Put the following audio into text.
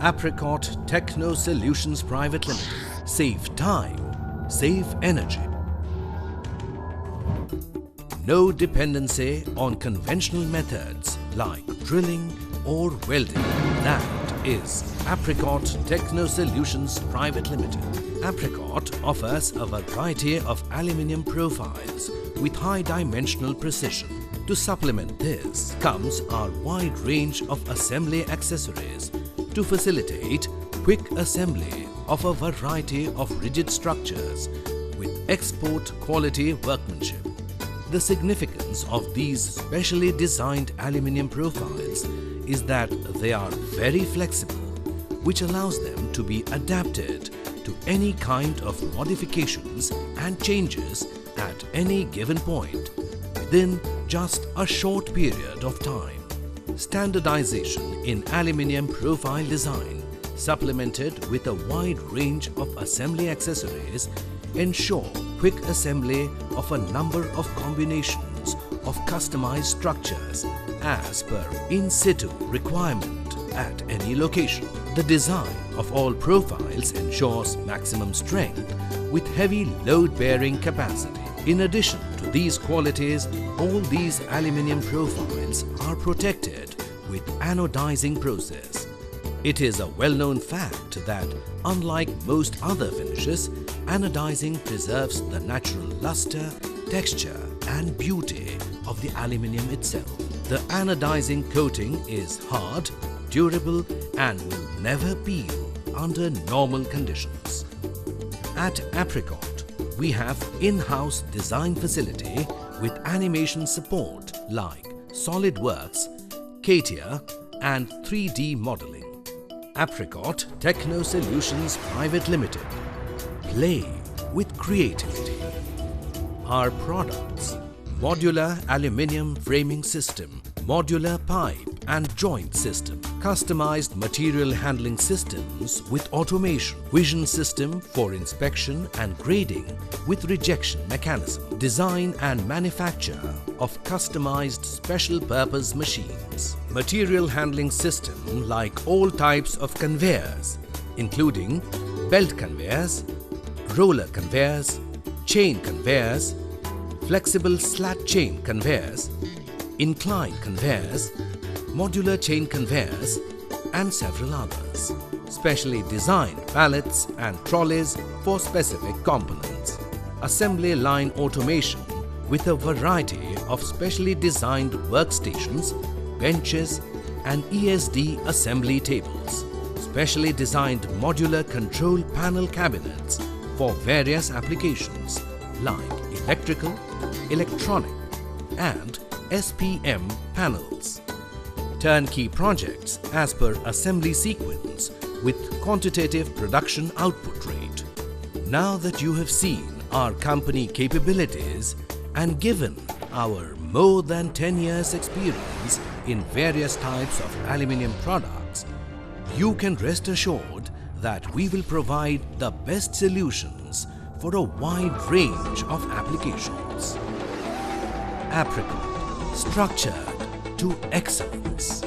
Apricot Techno Solutions Private Limited. Save time, save energy. No dependency on conventional methods like drilling or welding. That is Apricot Techno Solutions Private Limited. Apricot offers a variety of aluminium profiles with high dimensional precision. To supplement this comes our wide range of assembly accessories to facilitate quick assembly of a variety of rigid structures with export quality workmanship. The significance of these specially designed aluminium profiles is that they are very flexible, which allows them to be adapted to any kind of modifications and changes at any given point within just a short period of time. Standardization in aluminium profile design, supplemented with a wide range of assembly accessories, ensure quick assembly of a number of combinations of customized structures as per in situ requirement at any location. The design of all profiles ensures maximum strength with heavy load-bearing capacity. In addition to these qualities, all these aluminium profiles are protected with anodizing process. It is a well-known fact that, unlike most other finishes, anodizing preserves the natural luster, texture and beauty of the aluminium itself. The anodizing coating is hard, durable and will never peel under normal conditions. At Apricot, we have in-house design facility with animation support like SolidWorks, CATIA and 3D modeling. Apricot Techno Solutions Private Limited. Play with creativity. Our products: modular aluminium framing system, modular pipe and joint system, customized material handling systems with automation, vision system for inspection and grading with rejection mechanism, design and manufacture of customized special purpose machines, material handling system like all types of conveyors including belt conveyors, roller conveyors, chain conveyors, flexible slat chain conveyors, incline conveyors, modular chain conveyors and several others. Specially designed pallets and trolleys for specific components. Assembly line automation with a variety of specially designed workstations, benches and ESD assembly tables. Specially designed modular control panel cabinets for various applications like electrical, electronic and SPM panels. Turnkey projects as per assembly sequence with quantitative production output rate. Now that you have seen our company capabilities and given our more than 10 years experience in various types of aluminium products, you can rest assured that we will provide the best solutions for a wide range of applications. Apricot, structured to excellence.